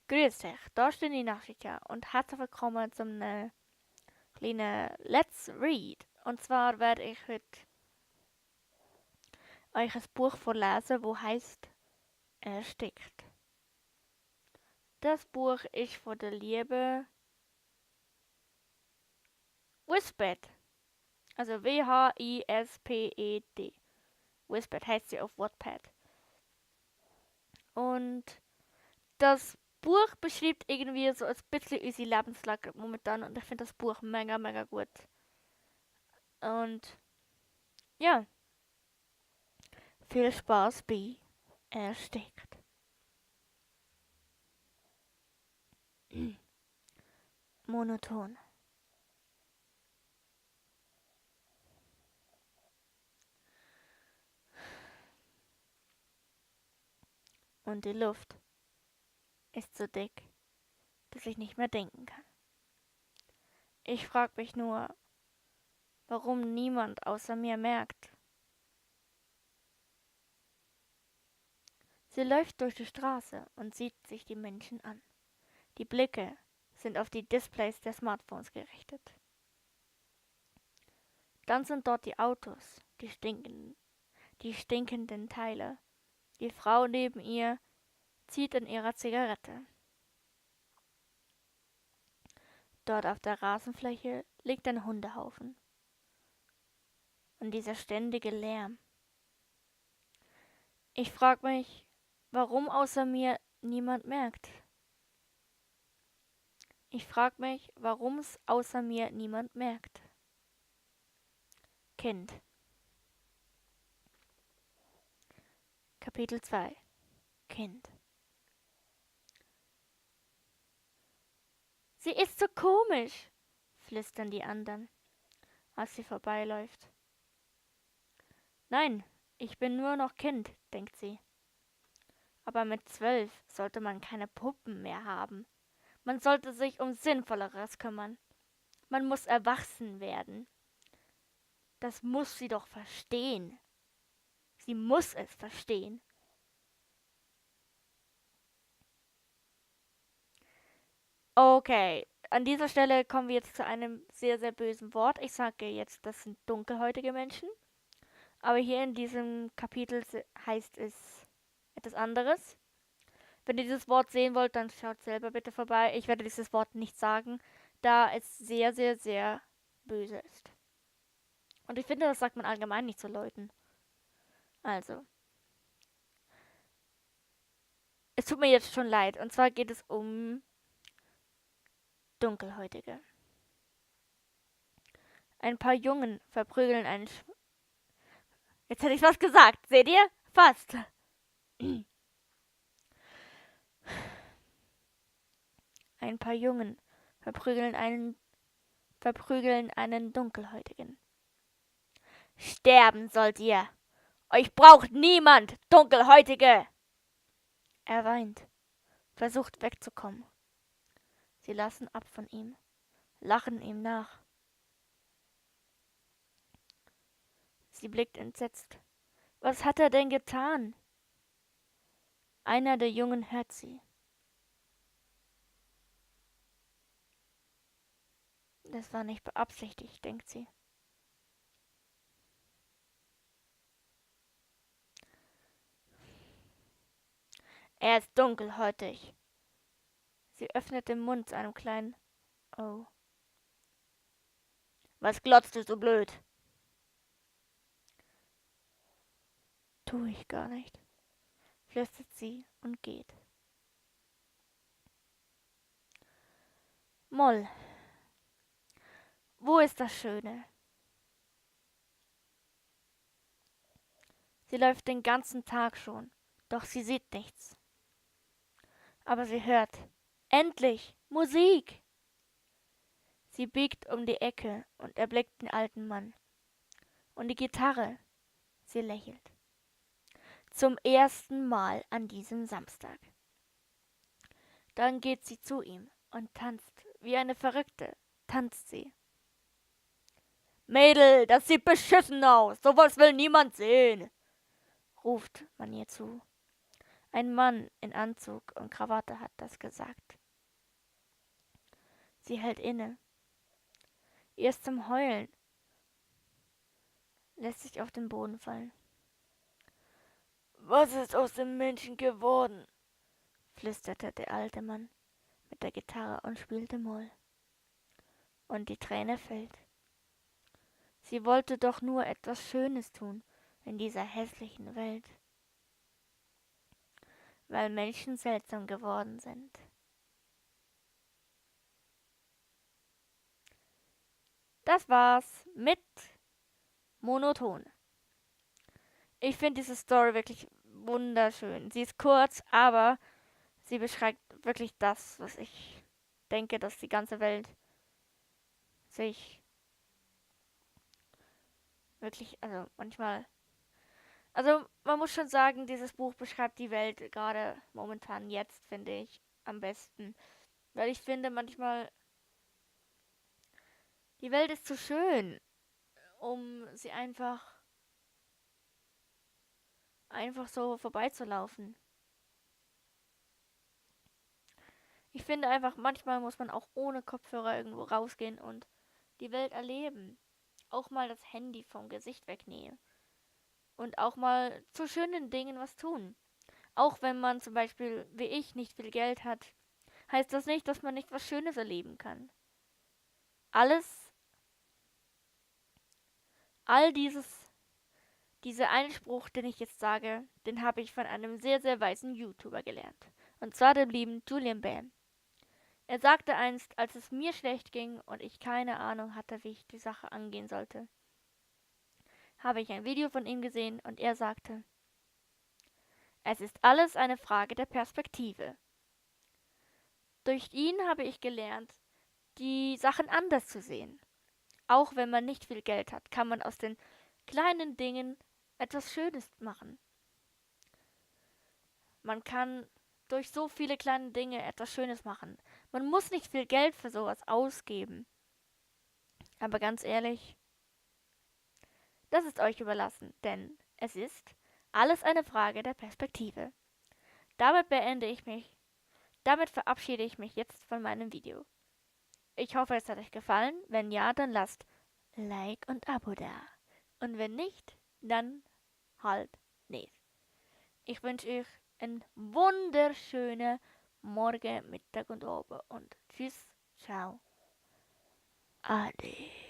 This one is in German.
Grüß dich, da ist die Nachricht und herzlich willkommen zum kleinen Let's Read. Und zwar werde ich heute euch ein Buch vorlesen, wo heißt Erstickt. Das Buch ist von der lieben Wisped, also Wisped. Wisped heißt sie auf Wattpad. Und das Buch beschreibt irgendwie so ein bisschen unsere Lebenslage momentan und ich finde das Buch mega, mega gut. Und ja, viel Spaß bei Erstickt. Monoton. Und die Luft ist so dick, dass ich nicht mehr denken kann. Ich frag mich nur, warum niemand außer mir merkt. Sie läuft durch die Straße und sieht sich die Menschen an. Die Blicke sind auf die Displays der Smartphones gerichtet. Dann sind dort die Autos, die stinkenden Teile. Die Frau neben ihr zieht an ihrer Zigarette. Dort auf der Rasenfläche liegt ein Hundehaufen. Und dieser ständige Lärm. Ich frag mich, warum außer mir niemand merkt. Ich frag mich, warum es außer mir niemand merkt. Kind. Kapitel 2. Kind. Sie ist so komisch, flüstern die anderen, als sie vorbeiläuft. Nein, ich bin nur noch Kind, denkt sie. Aber mit 12 sollte man keine Puppen mehr haben. Man sollte sich um Sinnvolleres kümmern. Man muss erwachsen werden. Das muss sie doch verstehen. Sie muss es verstehen. Okay, an dieser Stelle kommen wir jetzt zu einem sehr, sehr bösen Wort. Ich sage jetzt, das sind dunkelhäutige Menschen. Aber hier in diesem Kapitel heißt es etwas anderes. Wenn ihr dieses Wort sehen wollt, dann schaut selber bitte vorbei. Ich werde dieses Wort nicht sagen, da es sehr, sehr, sehr böse ist. Und ich finde, das sagt man allgemein nicht zu Leuten. Also, es tut mir jetzt schon leid. Und zwar geht es um Dunkelhäutige. Ein paar Jungen verprügeln einen Jetzt hätte ich was gesagt. Seht ihr? Fast. Ein paar Jungen verprügeln einen Dunkelhäutigen. Sterben sollt ihr. Euch braucht niemand, Dunkelhäutige. Er weint, versucht wegzukommen. Sie lassen ab von ihm, lachen ihm nach. Sie blickt entsetzt. Was hat er denn getan? Einer der Jungen hört sie. Das war nicht beabsichtigt, denkt sie. Er ist dunkelhäutig. Sie öffnet den Mund zu einem kleinen Oh. Was glotzt du so blöd? Tu ich gar nicht, flüstert sie und geht. Moll. Wo ist das Schöne? Sie läuft den ganzen Tag schon, doch sie sieht nichts. Aber sie hört. Endlich! Musik! Sie biegt um die Ecke und erblickt den alten Mann. Und die Gitarre. Sie lächelt. Zum ersten Mal an diesem Samstag. Dann geht sie zu ihm und tanzt. Wie eine Verrückte tanzt sie. Mädel, das sieht beschissen aus. Sowas will niemand sehen, ruft man ihr zu. Ein Mann in Anzug und Krawatte hat das gesagt. Sie hält inne. Ihr ist zum Heulen, lässt sich auf den Boden fallen. Was ist aus dem Menschen geworden? Flüsterte der alte Mann mit der Gitarre und spielte Moll. Und die Träne fällt. Sie wollte doch nur etwas Schönes tun in dieser hässlichen Welt, weil Menschen seltsam geworden sind. Das war's mit Monoton. Ich finde diese Story wirklich wunderschön. Sie ist kurz, aber sie beschreibt wirklich das, was ich denke, dass die ganze Welt sich wirklich, also manchmal, also man muss schon sagen, dieses Buch beschreibt die Welt gerade momentan jetzt, finde ich, am besten. Weil ich finde manchmal, die Welt ist zu schön, um sie einfach so vorbeizulaufen. Ich finde einfach, manchmal muss man auch ohne Kopfhörer irgendwo rausgehen und die Welt erleben. Auch mal das Handy vom Gesicht wegnehmen. Und auch mal zu schönen Dingen was tun. Auch wenn man zum Beispiel, wie ich, nicht viel Geld hat, heißt das nicht, dass man nicht was Schönes erleben kann. Alles, all dieser Einspruch, den ich jetzt sage, den habe ich von einem sehr, sehr weisen YouTuber gelernt. Und zwar dem lieben Julian Bam. Er sagte einst, als es mir schlecht ging und ich keine Ahnung hatte, wie ich die Sache angehen sollte, habe ich ein Video von ihm gesehen und er sagte, es ist alles eine Frage der Perspektive. Durch ihn habe ich gelernt, die Sachen anders zu sehen. Auch wenn man nicht viel Geld hat, kann man aus den kleinen Dingen etwas Schönes machen. Man kann durch so viele kleine Dinge etwas Schönes machen. Man muss nicht viel Geld für sowas ausgeben. Aber ganz ehrlich, das ist euch überlassen, denn es ist alles eine Frage der Perspektive. Damit beende ich mich, damit verabschiede ich mich jetzt von meinem Video. Ich hoffe, es hat euch gefallen. Wenn ja, dann lasst Like und Abo da. Und wenn nicht, dann halt nicht. Ich wünsche euch einen wunderschönen Morgen, Mittag und Abend und tschüss, ciao, ade.